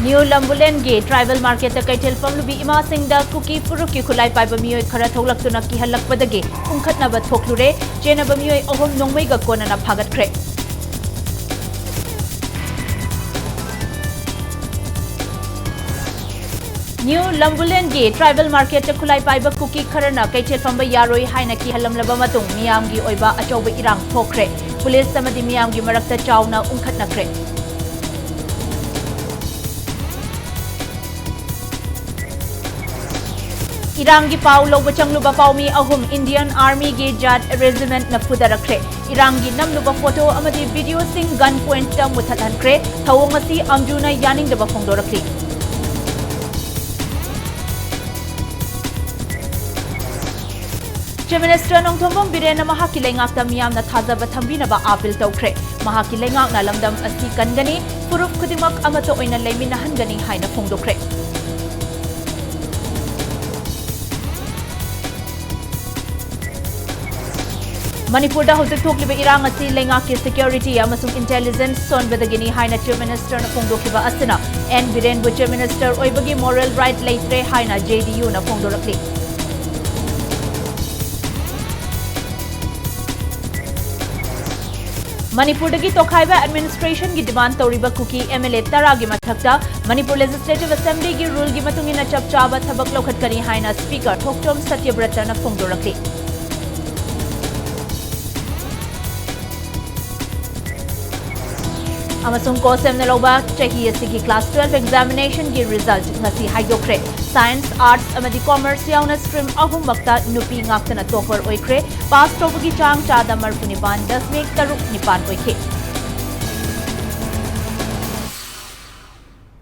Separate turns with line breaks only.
New Bulletin ge tribal market ta kaitel pamlubi ima singda cookie furuk ki khulai pai ba mioi khara tholak tuna ki halak padage ungkhatna ba thoklure chena ba mioi ahom nongmai ga kona na phagat khre New Bulletin ge tribal market ta khulai pai ba cookie khara na kaitel pamba yaroi haina ki halam laba matung miyam gi oiba achoba irang thokre police samadi miyam gi marakta chawna ungkhatna khre Irangi pau loba changluba paumi ahum Indian Army ge Jat Regiment na fudarakre Irangi namluba photo amadi video sing gun point ta muthathankre thawong asi amjuna yaning daba phongdorakli Chief Minister Nongthombam Birena mahaki lengak ta miyam na thajaba thambina ba appeal tawkre mahaki lengak na lamdam asi kangani puruf khudimak amato oina leminahan haina phongdokre Manipur da hojik thokliba irang asi lengak ki security amasung intelligence sonbadagini haina Chief Minister na phongdokiba asina N Biren bu Chief Minister oibagi moral right leitre haina JDU na phongdorakli Manipur dagi tokhaiba administration gi demand toriba cookie MLA tara gi mathakta Manipur Legislative Assembly gi rule gi matungina chapchaba thabak lokhatkani haina Speaker Thoktom Satyabrata na phongdorakli Amasung kosem na loba chahi asigi class 12 examination gi result ngasi haidokre science arts amadi commerce yauna stream ahum makta nupi ngakta na topper oikre pass tobagi chang chada marfunipan 10 taruk nipan oikhe